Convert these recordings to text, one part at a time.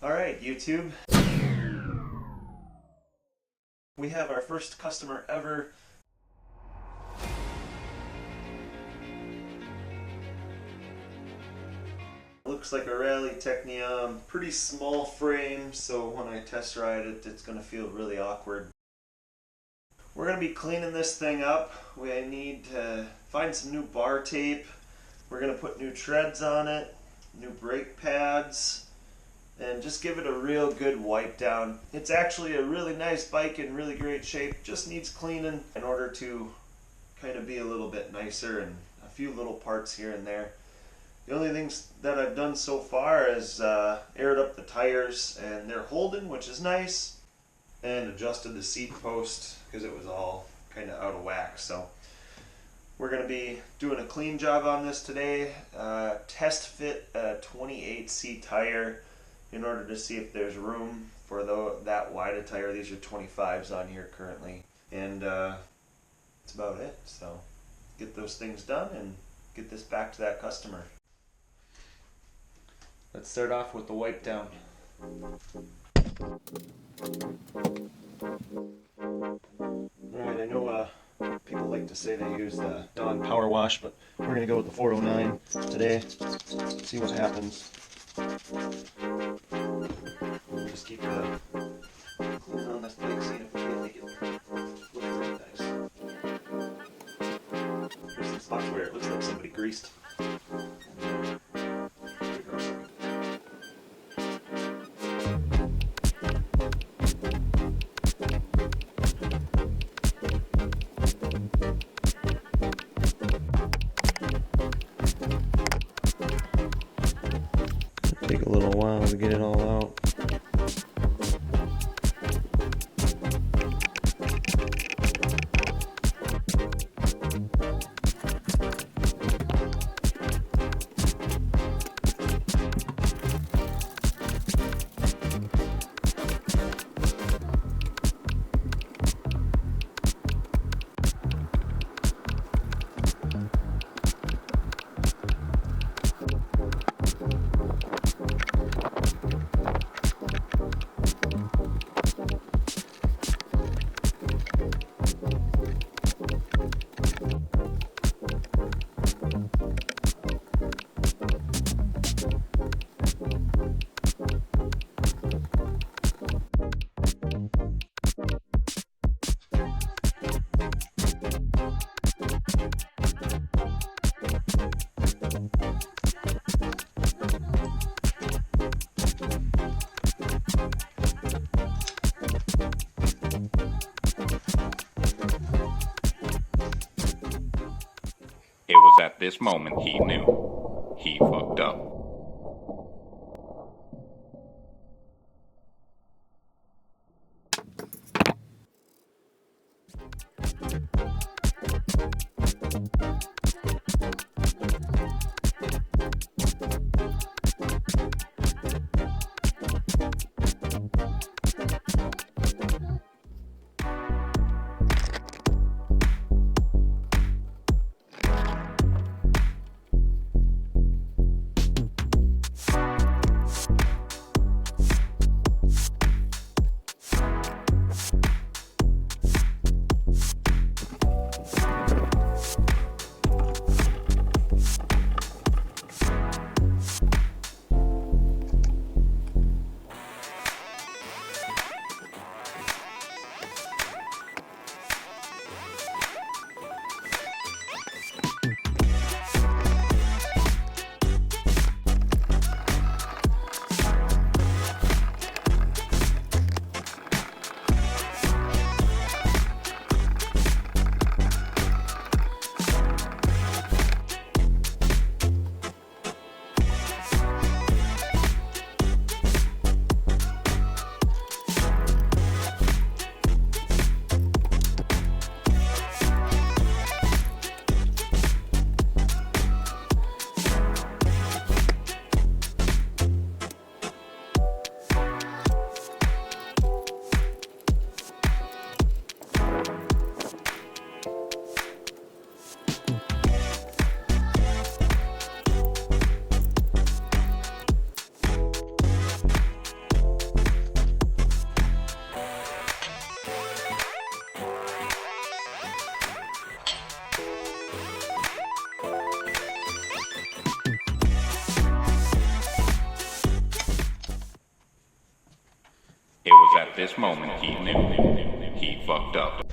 Alright, YouTube. We have our first customer ever. Looks like a Rally Technium. Pretty small frame, so when I test ride it, it's going to feel really awkward. We're going to be cleaning this thing up. We need to find some new bar tape. We're going to put new treads on it, new brake pads, and just give it a real good wipe down. It's actually a really nice bike in really great shape, just needs cleaning in order to kind of be a little bit nicer, and a few little parts here and there. The only things that I've done so far is aired up the tires, and they're holding, which is nice, and adjusted the seat post because it was all kind of out of whack. So we're going to be doing a clean job on this today. Test fit a 28C tire in order to see if there's room for that wide a tire. These are 25s on here currently, and that's about it. So get those things done and get this back to that customer. Let's start off with the wipe down. Alright, I know people like to say they use the Dawn Power Wash, but we're going to go with the 409 today. See what happens. Just keep the clean on this bike, see if we can make it look really nice. There's some spots where it looks like somebody greased. Take a little while to get it all out. It was at this moment he knew he fucked up. at this moment he knew. He fucked up.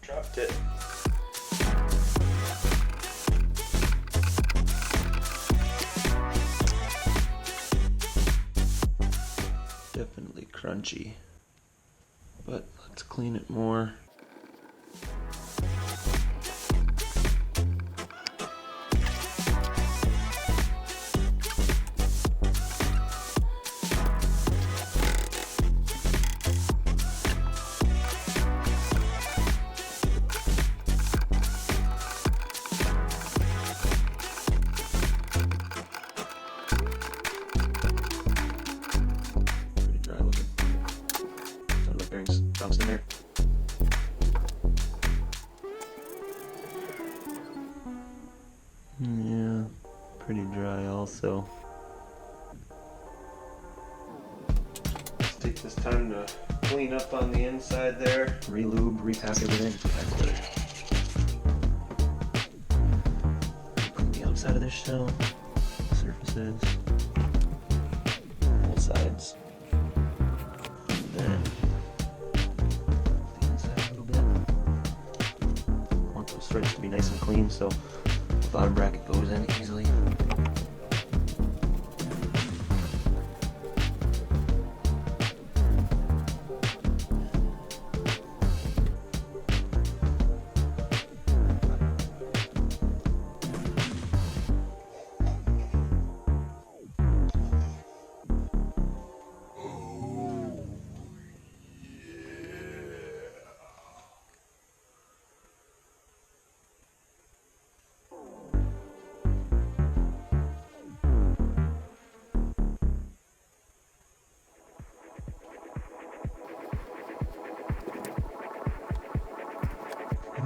Dropped it. Definitely crunchy, but let's clean it more. Bounced in there. Yeah, pretty dry also. Let's take this time to clean up on the inside there. Re-lube, repack everything. Clean the outside of this shell, surfaces, both sides. And then threads to be nice and clean so the bottom bracket goes in easily.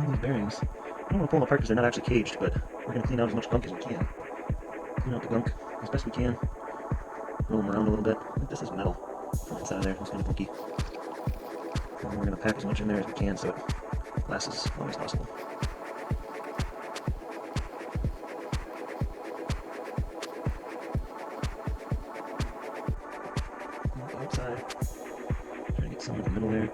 These bearings, I don't want to pull them apart because they're not actually caged, but we're going to clean out as much gunk as we can. Clean out the gunk as best we can. Roll them around a little bit. I think this is metal from inside of there. It's kind of funky. And we're going to pack as much in there as we can so it lasts as long as possible. On the outside, try to get some in the middle there.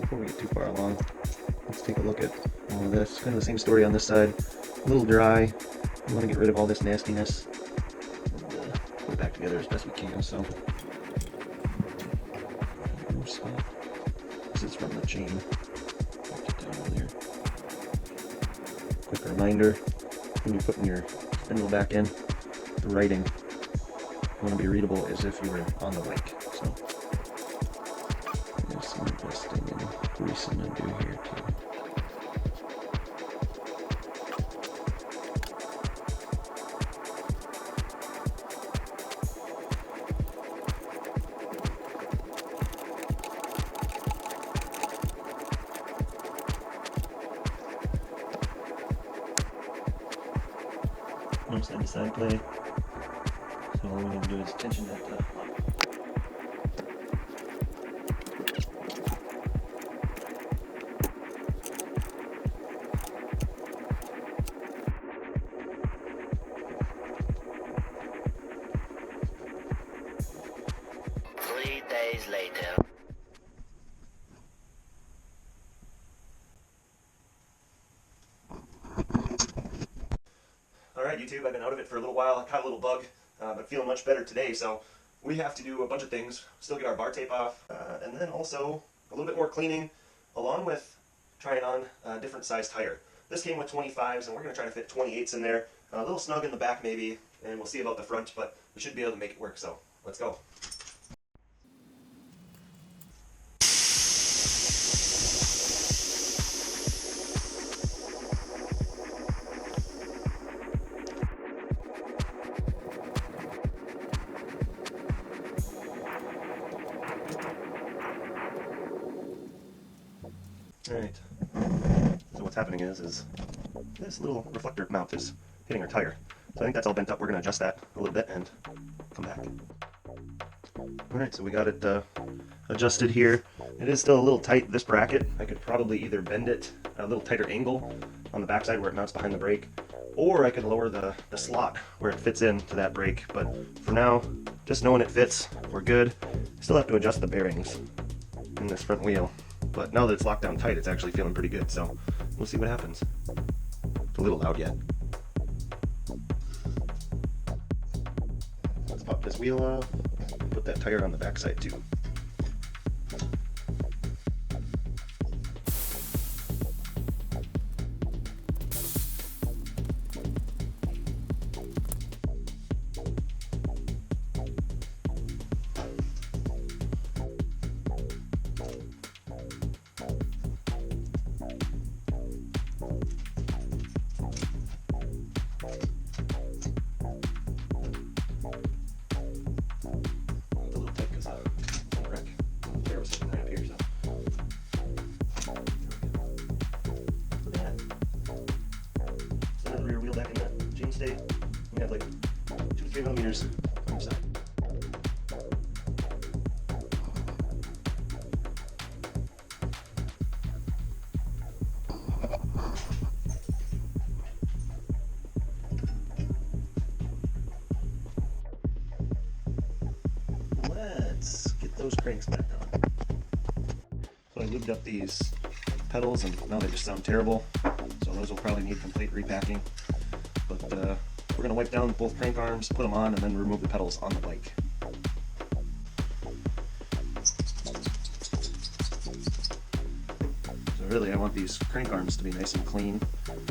Before we get too far along, let's take a look at all of this. Kind of the same story on this side. A little dry. We want to get rid of all this nastiness and put it back together as best we can. So, this is from the chain. Get down over there. Quick reminder: when you're putting your spindle back in, the writing want to be readable as if you were on the bike. So. There's some adjusting and greasing to do here too. No side to side play. So all we're going to do is tension that up. Days later. Alright YouTube, I've been out of it for a little while. I caught a little bug, but feeling much better today, so we have to do a bunch of things. Still get our bar tape off, and then also a little bit more cleaning, along with trying on a different size tire. This came with 25s, and we're going to try to fit 28s in there. A little snug in the back maybe, and we'll see about the front, but we should be able to make it work, so let's go. Alright, so what's happening is this little reflector mount is hitting our tire. So I think that's all bent up. We're going to adjust that a little bit and come back. Alright, so we got it adjusted here. It is still a little tight, this bracket. I could probably either bend it a little tighter angle on the backside where it mounts behind the brake, or I could lower the slot where it fits into that brake. But for now, just knowing it fits, we're good. Still have to adjust the bearings in this front wheel. But now that it's locked down tight, it's actually feeling pretty good, so we'll see what happens. It's a little loud yet. Let's pop this wheel off. Put that tire on the backside too. We have like 2-3 millimeters on the side. Let's get those cranks back on. So I lubed up these pedals and now they just sound terrible. So those will probably need complete repacking. But we're going to wipe down both crank arms, put them on, and then remove the pedals on the bike. So really I want these crank arms to be nice and clean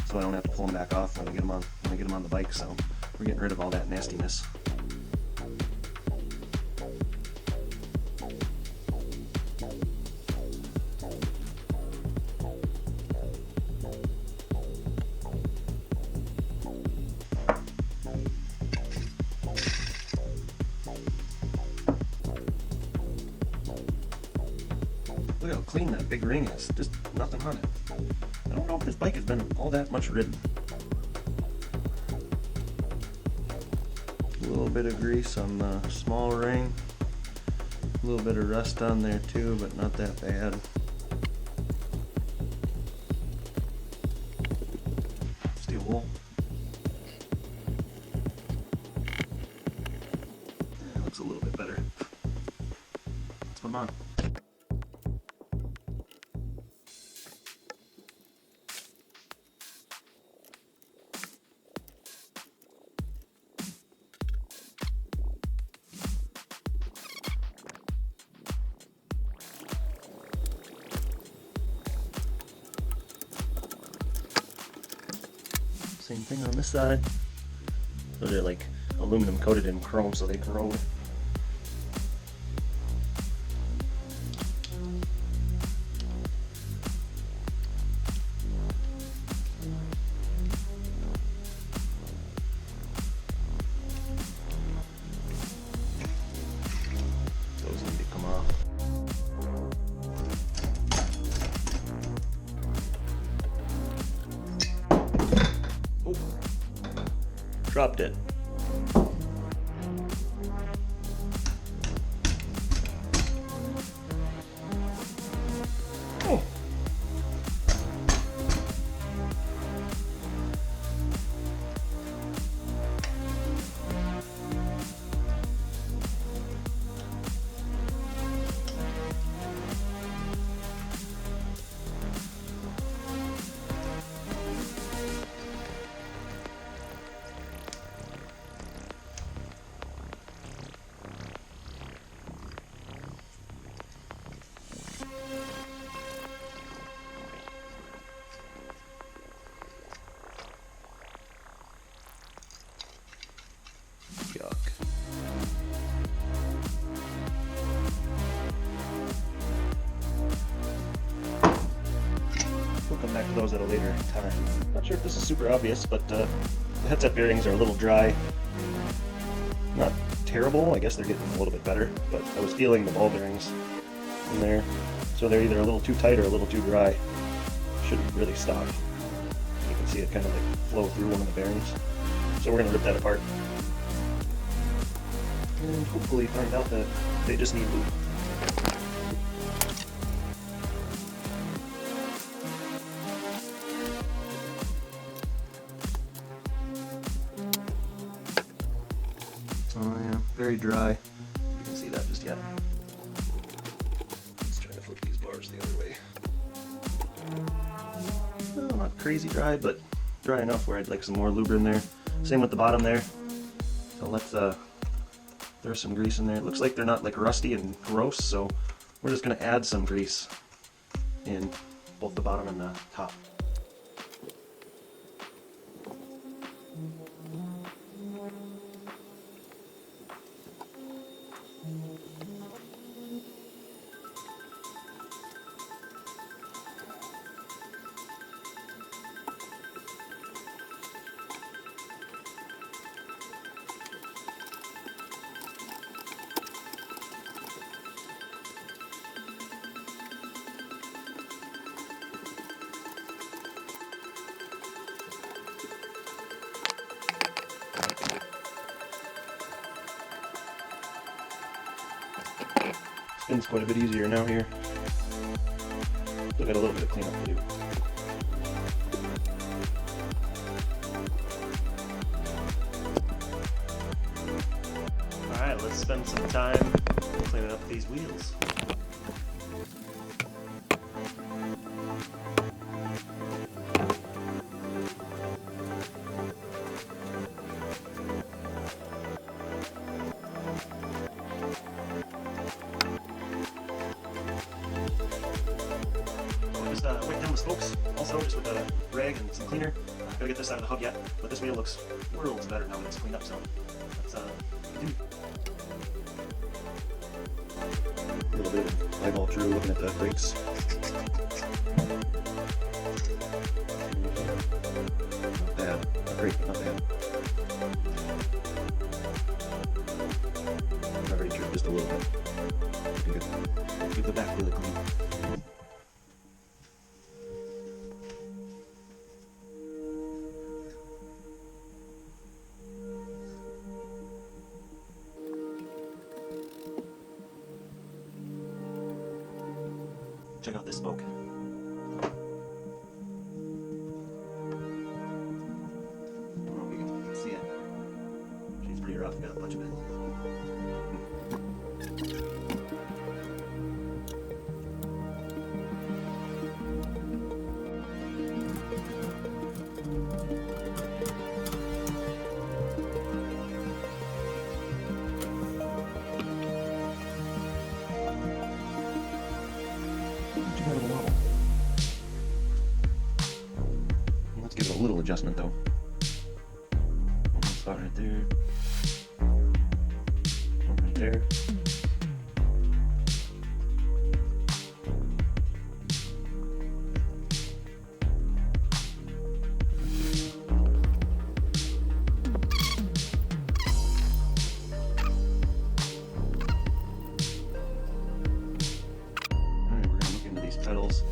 so I don't have to pull them back off when I get them on the bike. So we're getting rid of all that nastiness. Look how clean that big ring is, just nothing on it. I don't know if this bike has been all that much ridden. A little bit of grease on the small ring, a little bit of rust on there too, but not that bad. Steel wool. That looks a little bit better. Let's put them on. Same thing on this side. So they're like aluminum coated in chrome so they corrode. Those need to come off. Dropped it. Oh. Yuck. We'll come back to those at a later time. Not sure if this is super obvious, but the headset bearings are a little dry. Not terrible, I guess they're getting a little bit better, but I was feeling the ball bearings in there. So they're either a little too tight or a little too dry. Shouldn't really stop. You can see it kind of like flow through one of the bearings. So we're going to rip that apart. and hopefully find out that they just need lube. Oh yeah, very dry. You can see that just yet. Let's try to flip these bars the other way. Well, not crazy dry, but dry enough where I'd like some more lube in there. Same with the bottom there. So let's throw some grease in there. It looks like they're not like rusty and gross, so we're just gonna add some grease in both the bottom and the top. Spins quite a bit easier now here. Still got a little bit of cleanup to do. Alright, let's spend some time cleaning up these wheels. Wick down the spokes, also just with a rag and some cleaner. Gotta get this out of the hub yet, but this wheel looks worlds better now that it's cleaned up, so let's do. A little bit of eyeball through looking at the brakes. Not bad, not great, but not bad. Already tripped just a little bit. Looking good. Get the back really clean. Check out this spoke. I don't know if you can see it. She's pretty rough, got a bunch of it. Let's give it a little adjustment though. One spot right there. One right there. Alright, we're gonna look into these pedals.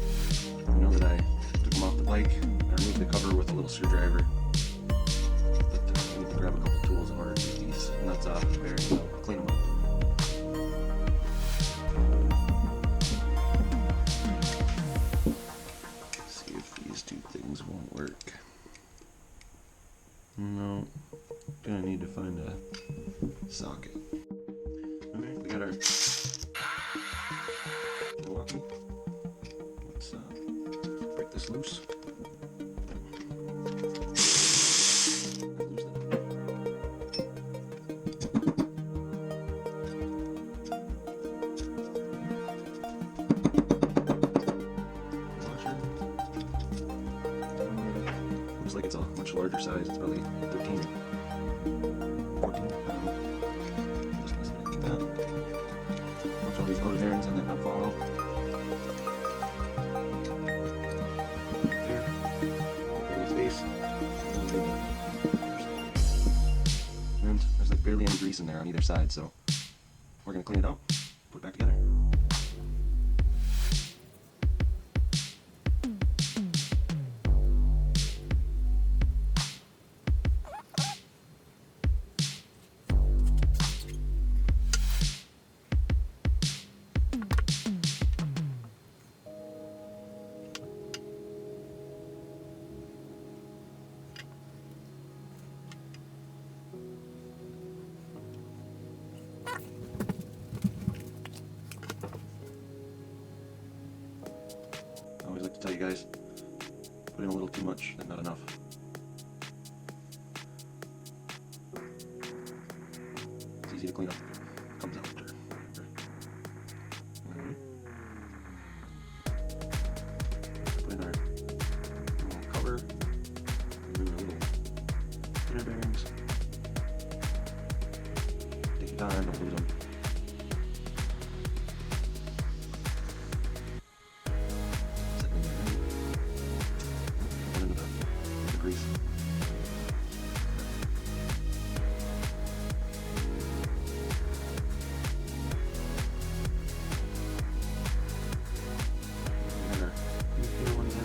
I know that I took them off the bike. I removed the cover with a little screwdriver. But I need to grab a couple tools in order to get these nuts off the bearing, so I'll clean them up. Let's see if these two things won't work. No. Gonna need to find a socket. Alright, we got our Milwaukee. Let's break this loose. Looks like it's a much larger size. It's probably 13, 14. Just listen to that. Watch all these motor bearings and then not fall out. There. Open the space. And there's like barely any grease in there on either side, so we're gonna clean it out, put it back together. put in a little too much and not enough. It's easy to clean up if it comes out after. Put in our little cover, and then our little inner bearings. Take your time, don't lose them. Set them in there. Put into the grease. And our EP1 ones in.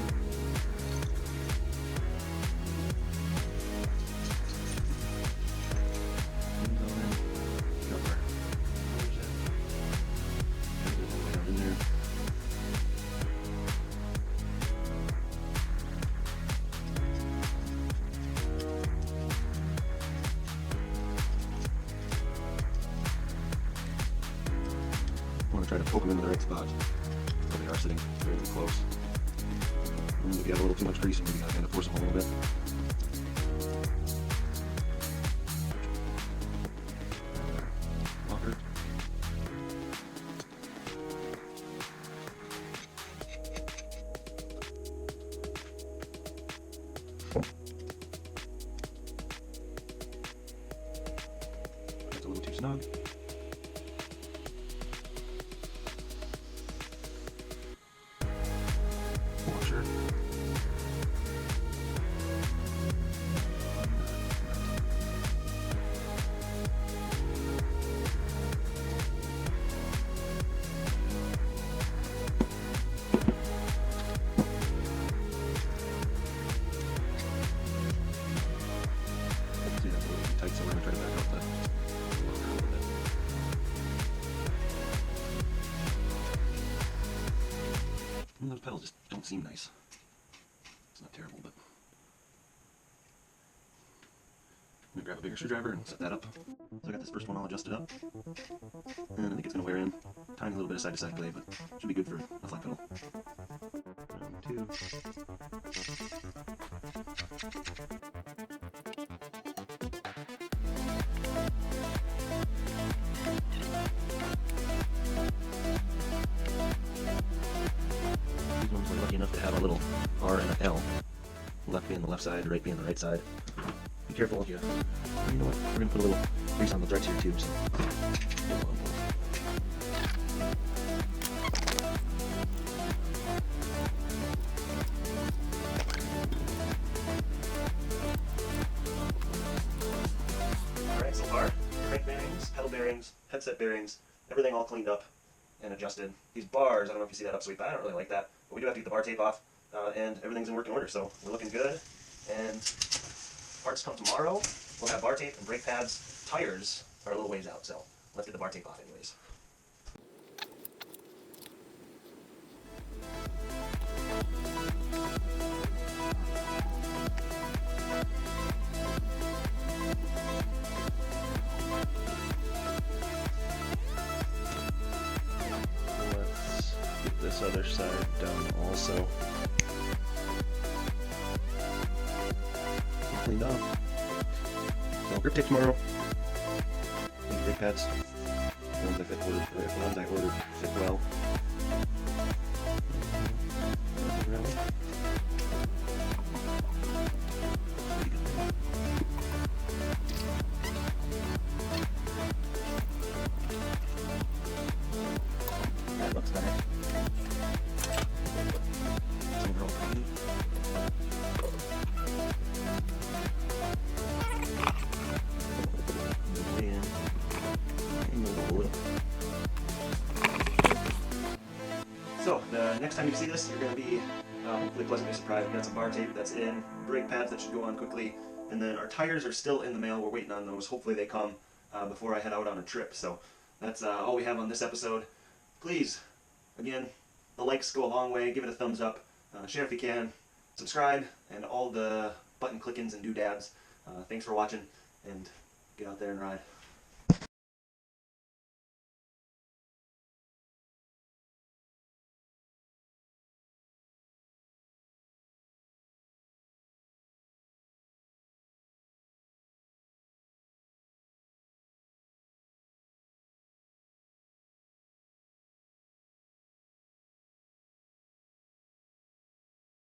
I want to try to poke them into the right spot, so they are sitting fairly close. And if you have a little too much grease, you maybe gotta kind of force them a little bit. Locker. That's a little too snug. Washer. See, that's a little too tight, so we're going to try to back out the locker a little bit. And those pedals just don't seem nice. It's not terrible, but I'm gonna grab a bigger screwdriver and set that up. So I got this first one all adjusted up, and I think it's gonna wear in. Tiny little bit of side-to-side play, but should be good for a flat pedal. Round two. These ones are lucky enough to have a little R and an L. Left being the left side, right being the right side. Be careful if you know what, we're going to put a little grease on the threads here too, so. Alright, so far, crank bearings, pedal bearings, headset bearings, everything all cleaned up and adjusted. These bars, I don't know if you see that up sweep, I don't really like that, but we do have to get the bar tape off, and everything's in working order, so we're looking good. And parts come tomorrow. We'll have bar tape and brake pads. Tires are a little ways out, so let's get the bar tape off anyways. Let's get this other side done also. Cleaned up. So grip tape tomorrow. And brake pads. The ones I ordered fit well. That looks better. It's overall pretty good. So, the next time you see this, you're going to be hopefully pleasantly surprised. We got some bar tape that's in, brake pads that should go on quickly, and then our tires are still in the mail. We're waiting on those. Hopefully they come before I head out on a trip. So, that's all we have on this episode. Please, again, the likes go a long way. Give it a thumbs up. Share if you can. Subscribe, and all the button clickings and doodads. Thanks for watching, and get out there and ride.